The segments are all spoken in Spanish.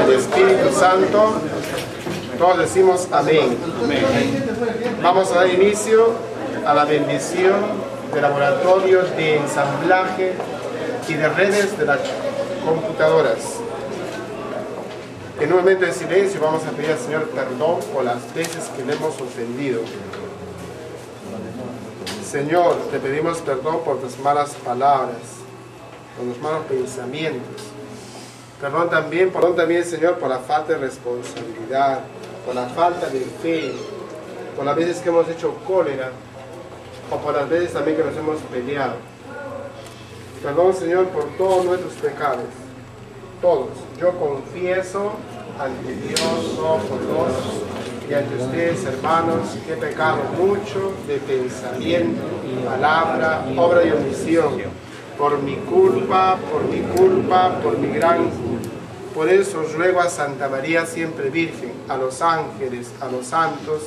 El Espíritu Santo, todos decimos amén. Vamos a dar inicio a la bendición del laboratorio de ensamblaje y de redes de las computadoras. En un momento de silencio vamos a pedir al Señor perdón por las veces que le hemos ofendido. Señor, te pedimos perdón por tus malas palabras, por los malos pensamientos. Perdón también, Señor, por la falta de responsabilidad, por la falta de fe, por las veces que hemos hecho cólera, o por las veces también que nos hemos peleado. Perdón, Señor, por todos nuestros pecados, todos. Yo confieso ante Dios Todopoderoso y ante ustedes, hermanos, que he pecado mucho de pensamiento, palabra, obra y omisión. Por mi culpa, por mi gran culpa. Por eso os ruego a Santa María siempre Virgen, a los ángeles, a los santos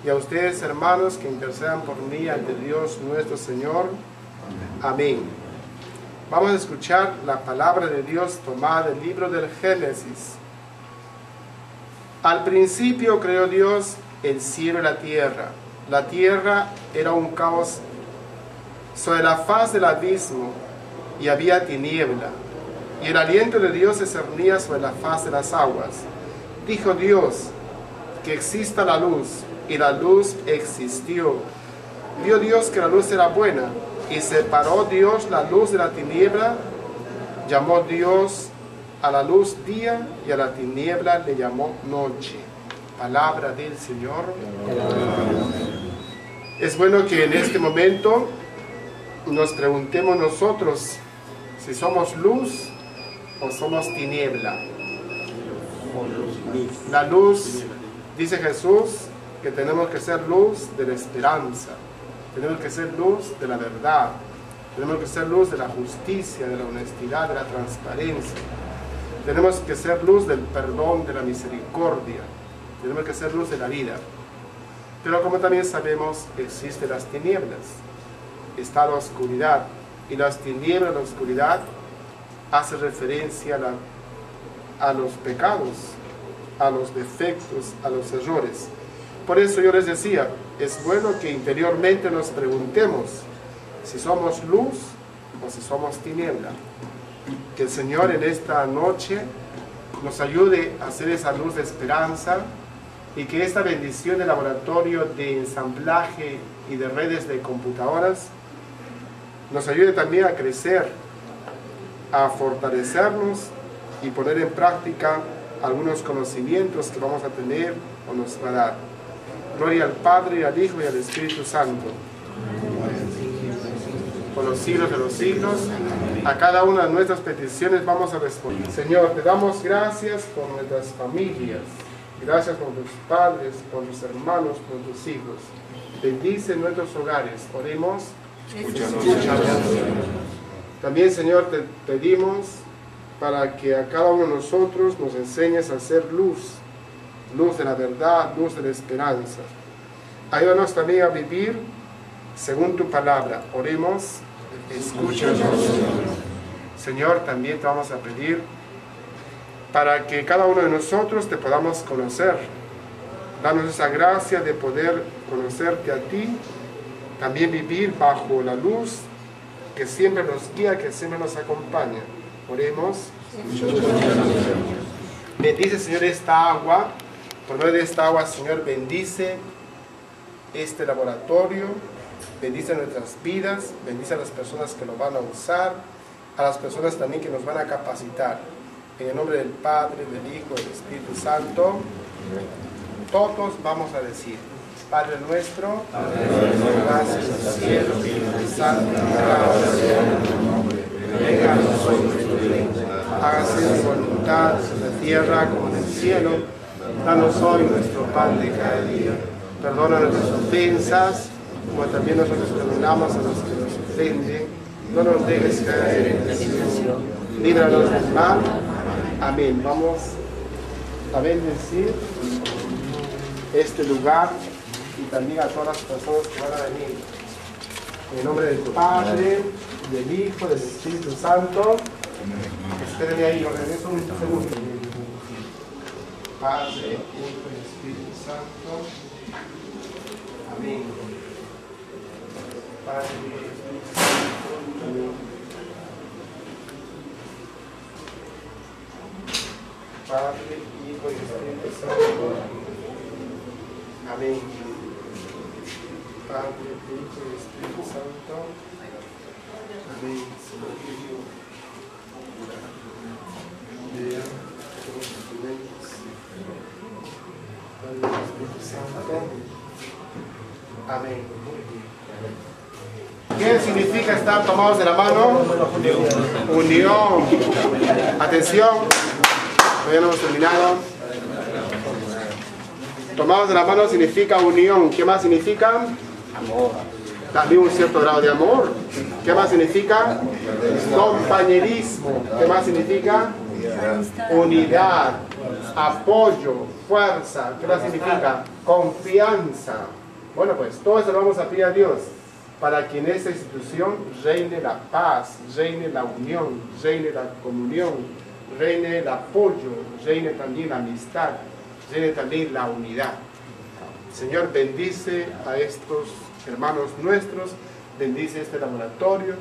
y a ustedes, hermanos, que intercedan por mí ante Dios nuestro Señor. Amén. Vamos a escuchar la palabra de Dios tomada del libro del Génesis. Al principio creó Dios el cielo y la tierra. La tierra era un caos sobre la faz del abismo, y había tiniebla, y el aliento de Dios se cernía sobre la faz de las aguas. Dijo Dios, que exista la luz, y la luz existió. Vio Dios que la luz era buena, y separó Dios la luz de la tiniebla. Llamó Dios a la luz día, y a la tiniebla le llamó noche. Palabra del Señor. Es bueno que en este momento nos preguntemos nosotros si somos luz o somos tiniebla. La luz, dice Jesús, que tenemos que ser luz de la esperanza, tenemos que ser luz de la verdad, tenemos que ser luz de la justicia, de la honestidad, de la transparencia, tenemos que ser luz del perdón, de la misericordia, tenemos que ser luz de la vida. Pero como también sabemos, existen las tinieblas, está la oscuridad, y las tinieblas, la oscuridad, hace referencia a los pecados, a los defectos, a los errores. Por eso yo les decía, es bueno que interiormente nos preguntemos si somos luz o si somos tiniebla. Que el Señor en esta noche nos ayude a hacer esa luz de esperanza, y que esta bendición del laboratorio de ensamblaje y de redes de computadoras nos ayude también a crecer, a fortalecernos y poner en práctica algunos conocimientos que vamos a tener o nos va a dar. Gloria al Padre, al Hijo y al Espíritu Santo. Por los siglos de los siglos, a cada una de nuestras peticiones vamos a responder. Señor, te damos gracias por nuestras familias. Gracias por tus padres, por tus hermanos, por tus hijos. Bendice nuestros hogares. Oremos. También, Señor, te pedimos para que a cada uno de nosotros nos enseñes a ser luz, luz de la verdad, luz de la esperanza. Ayúdanos también a vivir según tu palabra. Oremos, escúchanos. Señor, también te vamos a pedir para que cada uno de nosotros te podamos conocer. Danos esa gracia de poder conocerte a ti, también vivir bajo la luz que siempre nos guía, que siempre nos acompaña. Oremos. Bendice, Señor, esta agua. Por medio de esta agua, Señor, bendice este laboratorio, bendice nuestras vidas, bendice a las personas que lo van a usar, a las personas también que nos van a capacitar. En el nombre del Padre, del Hijo y del Espíritu Santo, todos vamos a decir: Padre nuestro, gracias al cielo, santificado sea tu nombre, venga a nosotros tu reino, hágase tu voluntad en la tierra como en el cielo. Danos hoy nuestro pan de cada día, perdona nuestras ofensas, como también nosotros perdonamos a los que nos ofenden. No nos dejes caer en tentación, líbranos del mal. Amén. Vamos a bendecir este lugar y también a todas las personas que van a venir. En el nombre del Padre, del Hijo, del Espíritu Santo. Espérenme ahí, organizo un segundo. Padre, Hijo y Espíritu Santo. Amén. Padre, Hijo y Espíritu Santo. Amén. Padre, Hijo y Espíritu Santo. Amén. Padre, Hijo y Espíritu Santo. Amén. Señor Dios. Lea todos los documentos. Padre, Espíritu Santo. Amén. ¿Qué significa estar tomados de la mano? Unión. Atención. Todavía no hemos terminado. Tomados de la mano significa unión. ¿Qué más significa? Amor. También un cierto grado de amor. ¿Qué más significa? Compañerismo. ¿Qué más significa? Unidad, apoyo, fuerza. ¿Qué más significa? Confianza. Bueno, pues todo eso lo vamos a pedir a Dios para que en esta institución reine la paz, reine la unión, reine la comunión, reine el apoyo, reine también la amistad, reine también la unidad. Señor, bendice a estos hermanos nuestros, bendice este laboratorio,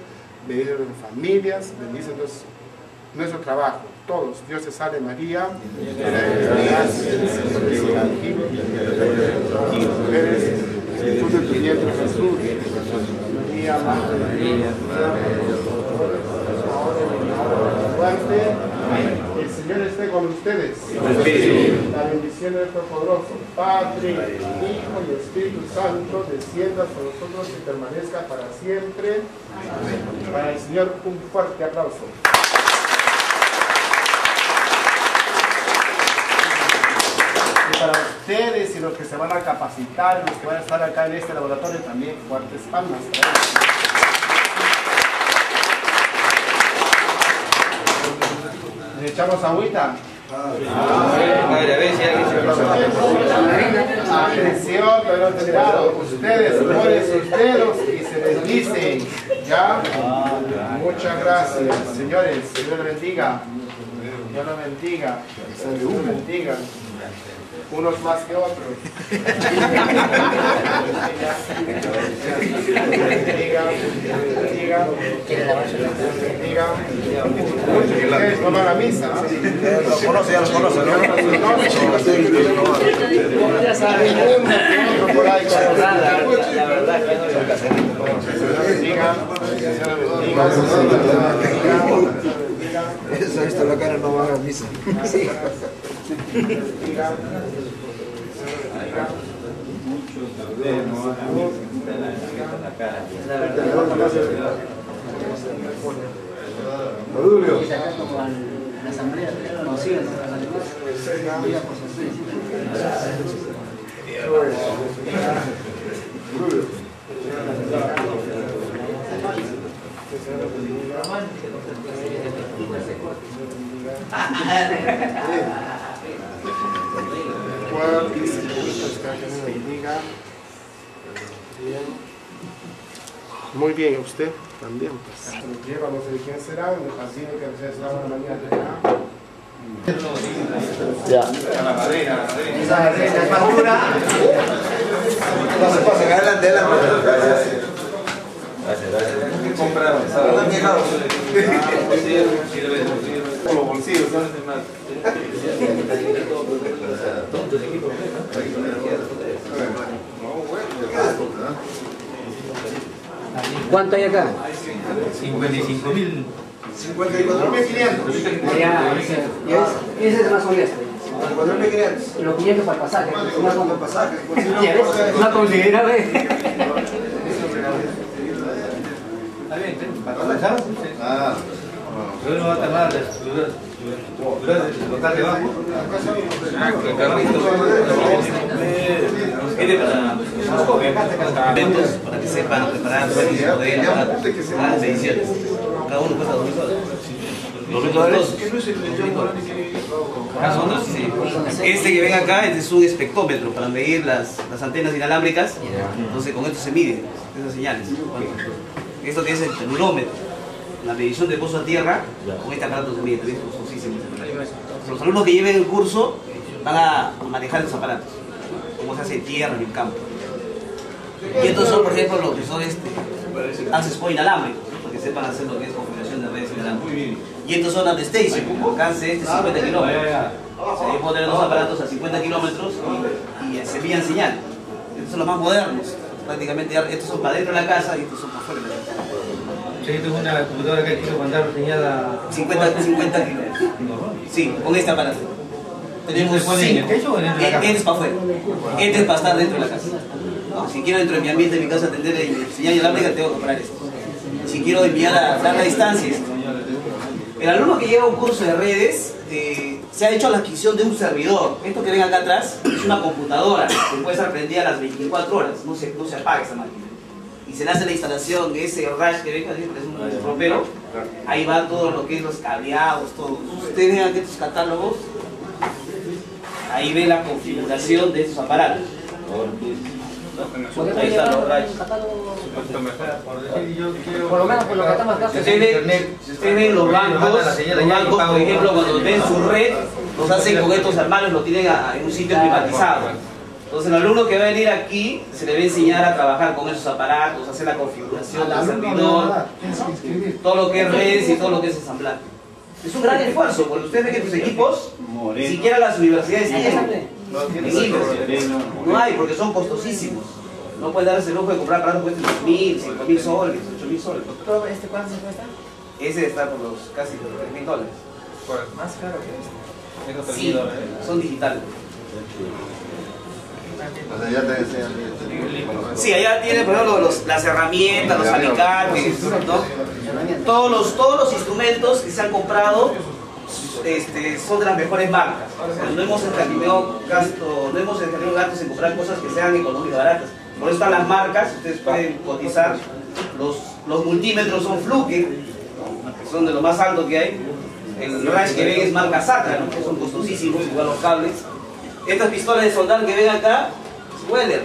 bendice a nuestras familias, bendice nuestro trabajo. Todos, Dios te salve María, gracias, el Señor es contigo, eres el fruto de tu vientre Jesús, María, Madre de Dios, ahora y en la hora de la muerte. El Señor esté con ustedes. La bendición de nuestro poderoso Padre, Hijo y Espíritu Santo descienda sobre nosotros y permanezca para siempre. Para el Señor un fuerte aplauso. Y para ustedes y los que se van a capacitar y los que van a estar acá en este laboratorio también fuertes palmas. ¿Le echamos agüita? Atención, todavía no he terminado. Ustedes ponen sus dedos y se bendicen. ¿Ya? Muchas gracias, señores. Dios los bendiga. Dios los bendiga. Dios los bendiga. Unos más que otros. Ustedes no van a misa. Los conoce, ya los conoce, ¿no? Ya saben, por ahí. La verdad que no lo que hacer. Eso ha visto la cara, no van a misa. Sí. La asamblea no sigue, Muy bien, usted también. Pues. Vamos a ver quién será, en el jardín que será una mañana. Ya. La madrina. Esa es madura. Pasen, adelante, adelante. Gracias. Compraron. ¿Están viejados? Con los bolsillos, ¿no? ¿Cuánto hay acá? 55.000. 54.500. Ese es más honesto. 54.500. Los 500 para el pasaje. Más con el pasaje. Ya ves, no considerable. Está bien, para comenzar. Ah. Pero no va a tardar la estructura del local de abajo. Para que sepan prepararse y poder para las ediciones. Cada uno cuesta $2.000. $2.000. Sí. Este que ven acá es un espectrómetro para medir las antenas inalámbricas. Entonces con esto se miden esas señales. Esto que es el termómetro, la medición de pozo a tierra, con este aparato se mide, también es costosísimo. Los alumnos que lleven el curso van a manejar esos aparatos, como se hace en tierra, en el campo. Y estos son, por ejemplo, los que son access point inalámbricos, para que sepan hacer lo que es configuración de redes inalámbricas. Y estos son anti-station, alcance 50 kilómetros. O sea, yo puedo tener dos aparatos a 50 kilómetros y se envían señal. Estos son los más modernos. Prácticamente estos son para dentro de la casa y estos son para fuera de la casa. Sí, tengo una computadora que quiero mandar señal a 50 kilómetros. Sí, con este aparato. Tenemos ¿Se pone en el techo o dentro de la casa? Este es para afuera. Este es para estar dentro de la casa. No, si quiero dentro de mi ambiente, de mi casa, atender señal inalámbrica, tengo que comprar esto. Si quiero enviar a larga distancia, esto. El alumno que lleva un curso de redes se ha hecho la adquisición de un servidor. Esto que ven acá atrás es una computadora que puede estar prendida a las 24 horas, no se apaga esta máquina. Y se le hace la instalación de ese rash que ven, que es un ropero. Ahí va todo lo que es los cableados, todo. Ustedes ven aquí estos catálogos, ahí ven la configuración de estos aparatos. Ahí están los rayos. Por lo menos por lo que estamos acá. Si ustedes ven los bancos, por ejemplo, cuando ven su red, los hacen con estos hermanos, lo tienen en un sitio privatizado. Entonces el alumno que va a venir aquí se le va a enseñar a trabajar con esos aparatos, hacer la configuración del servidor, todo lo que es redes y todo lo que es ensamblaje. Es un gran esfuerzo, porque ustedes ven que tus equipos, ni siquiera las universidades tienen. No hay, porque son costosísimos. No pueden darse el lujo de comprar aparatos que cuesten 2.000, 5.000 soles, 8.000 soles. ¿Este cuánto se cuesta? Ese está por los casi $3.000. Más caro que este. Sí, son digitales. O sea, ya te enseñan. Sí, allá tiene, por ejemplo, las herramientas, los alicates, ¿no? Todos los instrumentos que se han comprado son de las mejores marcas. O sea, no hemos escatimado gastos en comprar cosas que sean económicas y baratas. Por eso están las marcas, ustedes pueden cotizar. Los multímetros son Fluke, que son de lo más alto que hay. El Rash que ven es marca Satra, ¿no? Que son costosísimos, igual los cables. Estas pistolas de soldar que ven acá, es Weller.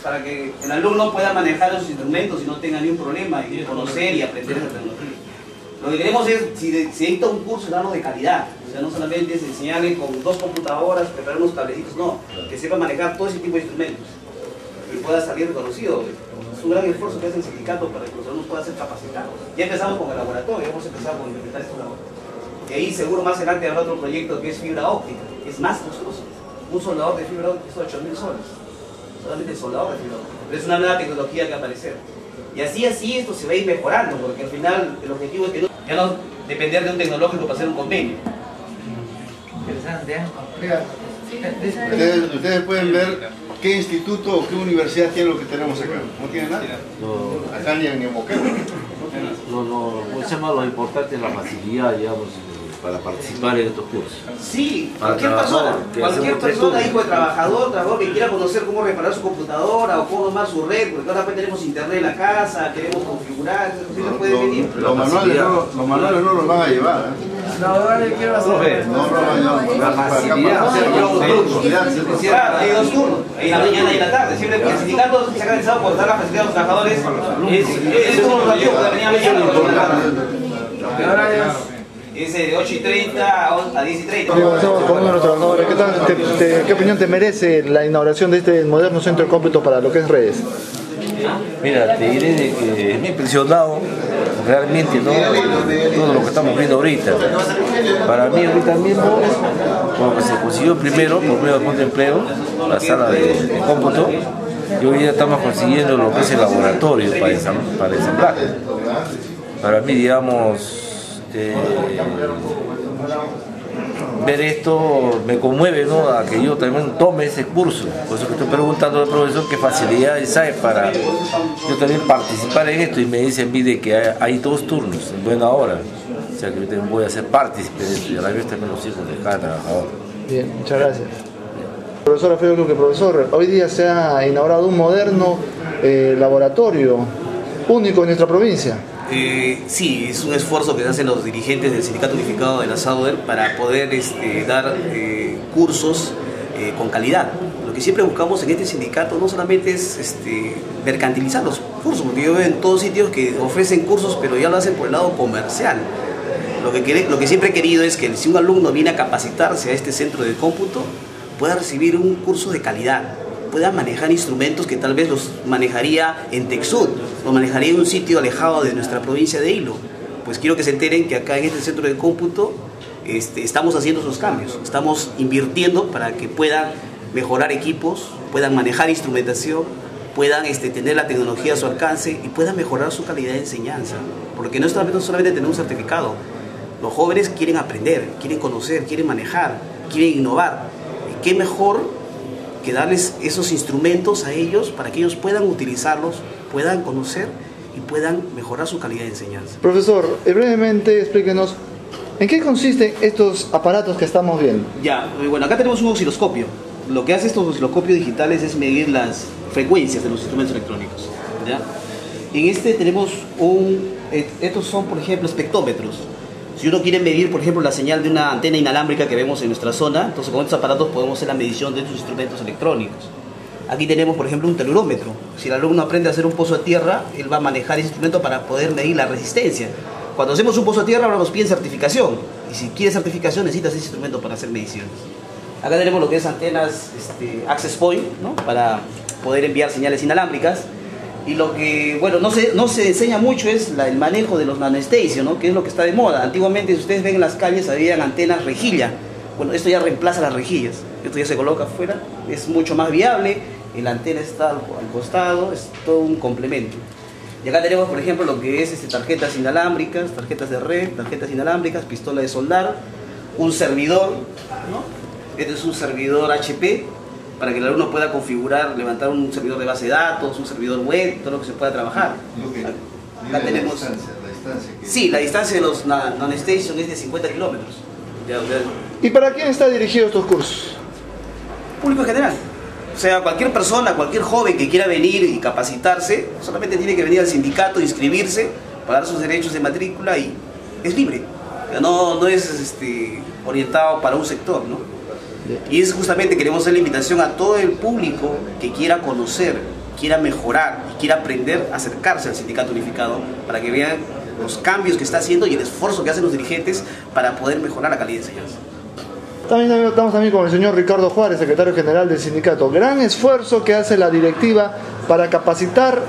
Para que el alumno pueda manejar los instrumentos y no tenga ningún problema y conocer y aprender esa tecnología. Lo que queremos es, si dicta un curso, darlo de calidad. O sea, no solamente es enseñarle con 2 computadoras, preparar unos cablecitos, no. Que sepa manejar todo ese tipo de instrumentos y pueda salir reconocido. Es un gran esfuerzo que hace el sindicato para que los alumnos puedan ser capacitados. Ya empezamos con el laboratorio, hemos empezado con implementar estos laboratorios. Y ahí seguro más adelante habrá otro proyecto que es fibra óptica, que es más costoso. Un soldador de fibra óptica cuesta 8.000 soles. Solamente el soldador de fibra óptica. Pero es una nueva tecnología que va a aparecer. Y así esto se va a ir mejorando, porque al final el objetivo es que ya no depender de un tecnológico para hacer un convenio. interesante, Ustedes pueden ver qué instituto o qué universidad tiene lo que tenemos acá. ¿No tiene nada? No, Acá ni en Moquegua. ¿cómo se llama? Lo importante es la facilidad, digamos, para participar en estos cursos. Sí, Para cualquier trabajador, que persona, hacemos estudios. hijo de trabajador que quiera conocer cómo reparar su computadora o cómo armar su red, porque ahora tenemos internet en la casa, queremos configurar, entonces puede venir. Los manuales no los van a llevar. No, ahora yo quiero hacer. No los van a llevar. La facilidad. Claro, hay 2 turnos, en la mañana y en la tarde. Siempre el sindicato se ha organizado por dar la facilidad a los trabajadores. Es como los radios, porque venía mañana y por la tarde. Ahora Es de 8:30 a 10:30. Estamos con uno de los trabajadores. ¿Qué tal? ¿Qué opinión te merece la inauguración de este moderno centro de cómputo para lo que es redes? Mira, te diré de que me he impresionado realmente, ¿no? Todo lo que estamos viendo ahorita. Para mí ahorita mismo, como que se consiguió primero por medio del fondo de empleo, la sala de cómputo, y hoy día estamos consiguiendo lo que es el laboratorio para ensamblaje. Para mí, digamos, ver esto me conmueve, ¿no?, a que yo también tome ese curso. Por eso que estoy preguntando al profesor qué facilidades hay para yo también participar en esto, y me dicen de que hay 2 turnos en buena hora, o sea que yo también voy a ser partícipe de esto y a la vez también los hijos de cada trabajador. Bien, muchas gracias. Profesor Alfredo Luque, profesor, hoy día se ha inaugurado un moderno laboratorio único en nuestra provincia. Sí, es un esfuerzo que hacen los dirigentes del Sindicato Unificado de la SAUDER para poder dar cursos con calidad. Lo que siempre buscamos en este sindicato no solamente es mercantilizar los cursos, porque yo veo en todos sitios que ofrecen cursos, pero ya lo hacen por el lado comercial. Lo que siempre he querido es que si un alumno viene a capacitarse a este centro de cómputo, pueda recibir un curso de calidad, pueda manejar instrumentos que tal vez los manejaría en Texud, los manejaría en un sitio alejado de nuestra provincia de Hilo. Pues quiero que se enteren que acá en este centro de cómputo estamos haciendo esos cambios, estamos invirtiendo para que puedan mejorar equipos, puedan manejar instrumentación, puedan tener la tecnología a su alcance y puedan mejorar su calidad de enseñanza. Porque no solamente tener un certificado, los jóvenes quieren aprender, quieren conocer, quieren manejar, quieren innovar. Y qué mejor que darles esos instrumentos a ellos para que ellos puedan utilizarlos, puedan conocer y puedan mejorar su calidad de enseñanza. Profesor, brevemente explíquenos, ¿en qué consisten estos aparatos que estamos viendo? Ya, bueno, acá tenemos un osciloscopio. Lo que hace estos osciloscopios digitales es medir las frecuencias de los instrumentos electrónicos, ¿ya? En tenemos estos son, por ejemplo, espectrómetros. Si uno quiere medir, por ejemplo, la señal de una antena inalámbrica que vemos en nuestra zona, entonces con estos aparatos podemos hacer la medición de estos instrumentos electrónicos. Aquí tenemos, por ejemplo, un telurómetro. Si el alumno aprende a hacer un pozo a tierra, él va a manejar ese instrumento para poder medir la resistencia. Cuando hacemos un pozo a tierra, hablamos bien certificación. Y si quieres certificación, necesitas ese instrumento para hacer mediciones. Acá tenemos lo que es antenas access point, ¿no?, para poder enviar señales inalámbricas. Y lo que, bueno, no se enseña mucho es el manejo de los nanoestations, ¿no?, que es lo que está de moda. Antiguamente, si ustedes ven en las calles, habían antenas rejilla. Bueno, esto ya reemplaza las rejillas. Esto ya se coloca afuera, es mucho más viable. La antena está al costado, es todo un complemento. Y acá tenemos, por ejemplo, lo que es tarjetas inalámbricas, tarjetas de red, tarjetas inalámbricas, pistola de soldar, un servidor, ¿no? Este es un servidor HP, para que el alumno pueda configurar, levantar un servidor de base de datos, un servidor web, todo lo que se pueda trabajar. Acá tenemos la distancia sí, la distancia de los non-station es de 50 kilómetros. ¿Y para quién está dirigido estos cursos? Público en general. O sea, cualquier persona, cualquier joven que quiera venir y capacitarse, solamente tiene que venir al sindicato, inscribirse, pagar sus derechos de matrícula y es libre. No es orientado para un sector, ¿no? Y es justamente, queremos hacer la invitación a todo el público que quiera conocer, quiera mejorar y quiera aprender a acercarse al Sindicato Unificado para que vean los cambios que está haciendo y el esfuerzo que hacen los dirigentes para poder mejorar la calidad de enseñanza. Estamos también con el señor Ricardo Juárez, secretario general del sindicato. Gran esfuerzo que hace la directiva para capacitar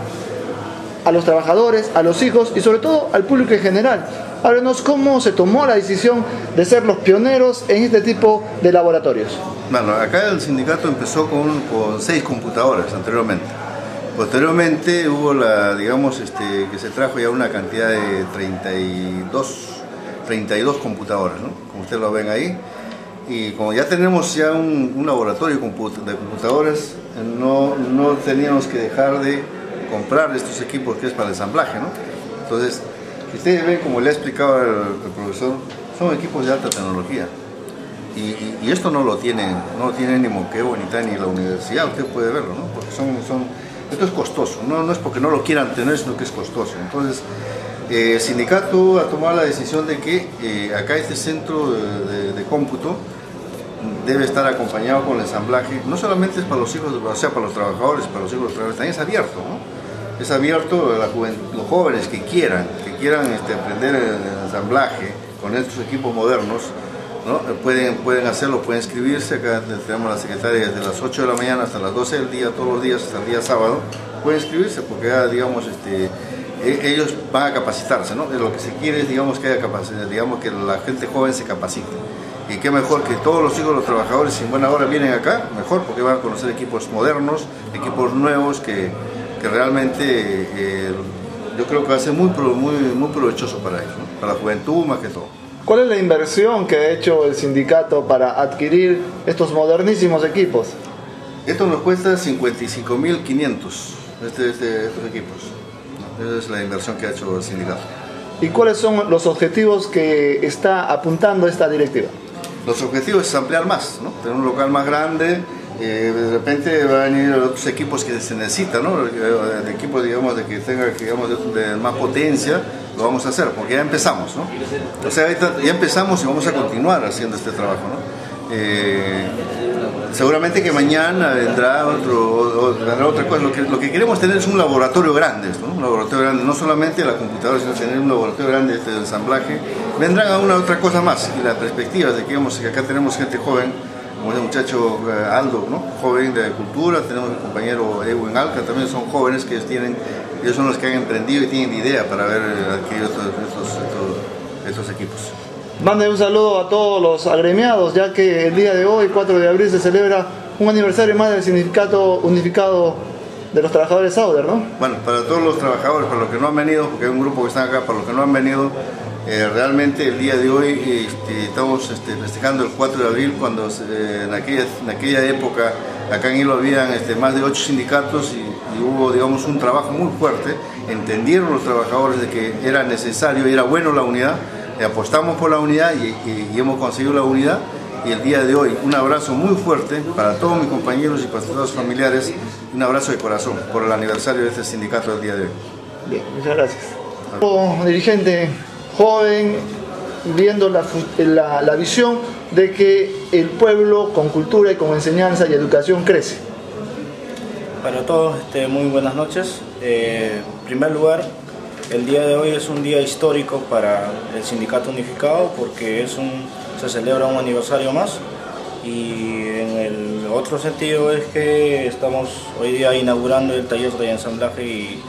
a los trabajadores, a los hijos y sobre todo al público en general. Háblenos cómo se tomó la decisión de ser los pioneros en este tipo de laboratorios. Bueno, acá el sindicato empezó con 6 computadoras anteriormente. Posteriormente hubo que se trajo ya una cantidad de 32 computadoras, ¿no?, como ustedes lo ven ahí. Y como ya tenemos ya un laboratorio de computadoras, no teníamos que dejar de comprar estos equipos que es para el ensamblaje, ¿no? Entonces, si ustedes ven, como le ha explicado el profesor, son equipos de alta tecnología. Y esto no lo tiene ni Moquegua ni la universidad, usted puede verlo, ¿no? Porque esto es costoso, no es porque no lo quieran tener, sino que es costoso. Entonces, el sindicato ha tomado la decisión de que acá este centro de cómputo debe estar acompañado con el ensamblaje. No solamente es para los hijos, o sea, para los trabajadores, para los hijos de los trabajadores, también es abierto, ¿no? Es abierto a los jóvenes que quieran aprender el ensamblaje con estos equipos modernos, ¿no? Pueden hacerlo, pueden inscribirse. Acá tenemos a la secretaria desde las 8 de la mañana hasta las 12 del día, todos los días hasta el día sábado, pueden inscribirse porque ya, ellos van a capacitarse, ¿no? Lo que se quiere es, que haya capacidad, que la gente joven se capacite. Y qué mejor que todos los hijos de los trabajadores en buena hora vienen acá, mejor porque van a conocer equipos modernos, equipos nuevos que realmente yo creo que va a ser muy provechoso para ellos, ¿no? Para la juventud más que todo. ¿Cuál es la inversión que ha hecho el sindicato para adquirir estos modernísimos equipos? Esto nos cuesta 55.500 estos equipos. Esa es la inversión que ha hecho el sindicato. ¿Y cuáles son los objetivos que está apuntando esta directiva? Los objetivos es ampliar más, ¿no? Tener un local más grande, de repente van a venir otros equipos que se necesitan, ¿no? De equipos, digamos, de que tenga, digamos, de más potencia, lo vamos a hacer, porque ya empezamos, ¿no? O sea, ya empezamos y vamos a continuar haciendo este trabajo, ¿no? Seguramente que mañana vendrá otra cosa. Lo que queremos tener es un laboratorio grande, ¿no? Un laboratorio grande, no solamente la computadora, sino tener un laboratorio grande de ensamblaje. Vendrán a una otra cosa más, y la perspectiva de que acá tenemos gente joven, como el muchacho Aldo, ¿no? Joven de cultura, tenemos el compañero Edwin Alca, también son jóvenes que ellos son los que han emprendido y tienen idea para haber adquirido estos equipos. Mande un saludo a todos los agremiados, ya que el día de hoy, 4 de abril, se celebra un aniversario más del Sindicato Unificado de los Trabajadores Sauder, ¿no? Bueno, para todos los trabajadores, para los que no han venido, porque hay un grupo que están acá, para los que no han venido, realmente el día de hoy estamos festejando el 4 de abril, cuando en aquella época acá en Hilo habían más de 8 sindicatos y hubo, digamos, un trabajo muy fuerte. Entendieron los trabajadores de que era necesario y era bueno la unidad. Apostamos por la unidad y hemos conseguido la unidad, y el día de hoy un abrazo muy fuerte para todos mis compañeros y para todos los familiares, un abrazo de corazón por el aniversario de este sindicato del día de hoy. Bien, muchas gracias. Como dirigente joven, viendo la visión de que el pueblo con cultura y con enseñanza y educación crece. Para todos, muy buenas noches. En primer lugar, el día de hoy es un día histórico para el Sindicato Unificado porque se celebra un aniversario más, y en el otro sentido es que estamos hoy día inaugurando el taller de ensamblaje y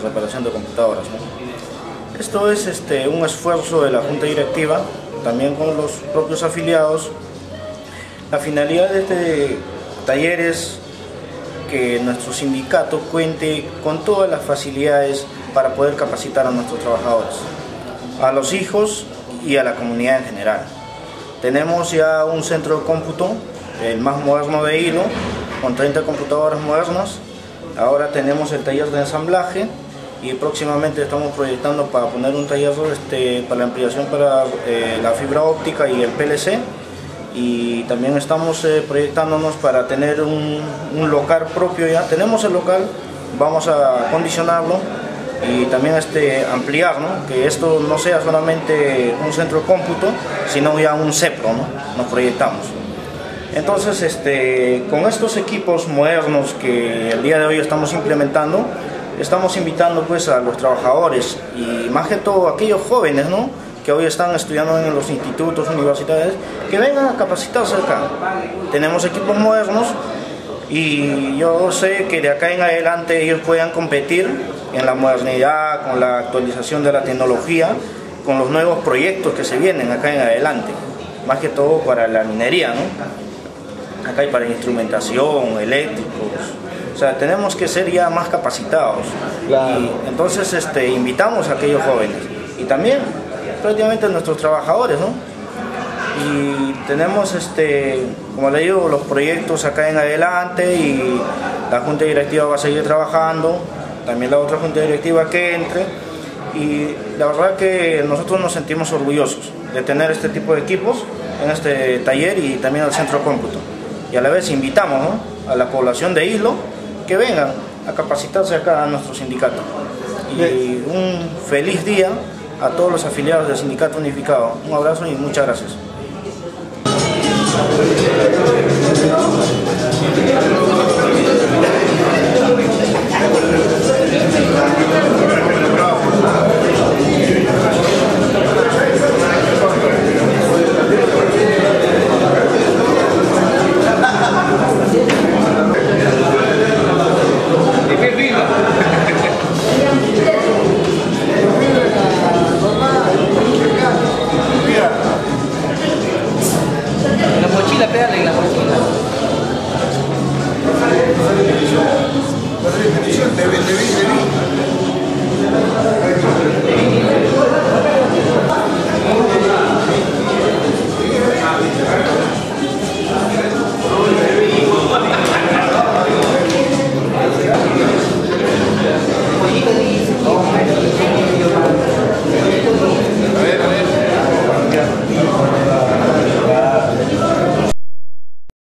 reparación de computadoras, ¿no? Esto es un esfuerzo de la Junta Directiva, también con los propios afiliados. La finalidad de este taller es que nuestro sindicato cuente con todas las facilidades para poder capacitar a nuestros trabajadores, a los hijos y a la comunidad en general. Tenemos ya un centro de cómputo, el más moderno de Hilo, con 30 computadoras modernas. Ahora tenemos el taller de ensamblaje y próximamente estamos proyectando para poner un taller para la ampliación para la fibra óptica y el PLC. Y también estamos proyectándonos para tener un local propio. Ya tenemos el local, vamos a acondicionarlo y también ampliar, ¿no? Que esto no sea solamente un centro de cómputo, sino ya un CEPRO, ¿no? Nos proyectamos. Entonces, con estos equipos modernos que el día de hoy estamos implementando, estamos invitando pues a los trabajadores y más que todo a aquellos jóvenes, ¿no? Que hoy están estudiando en los institutos, universidades, que vengan a capacitarse acá. Tenemos equipos modernos y yo sé que de acá en adelante ellos puedan competir en la modernidad, con la actualización de la tecnología, con los nuevos proyectos que se vienen acá en adelante, más que todo para la minería, ¿no? Acá hay para instrumentación, eléctricos, o sea, tenemos que ser ya más capacitados. Claro. Y entonces invitamos a aquellos jóvenes y también prácticamente a nuestros trabajadores, ¿no? Y tenemos, como le digo, los proyectos acá en adelante y la Junta Directiva va a seguir trabajando, también la otra Junta Directiva que entre, y la verdad que nosotros nos sentimos orgullosos de tener este tipo de equipos en este taller y también al Centro Cómputo. Y a la vez invitamos, ¿no?, a la población de Hilo que vengan a capacitarse acá a nuestro sindicato. Y un feliz día a todos los afiliados del Sindicato Unificado. Un abrazo y muchas gracias. en la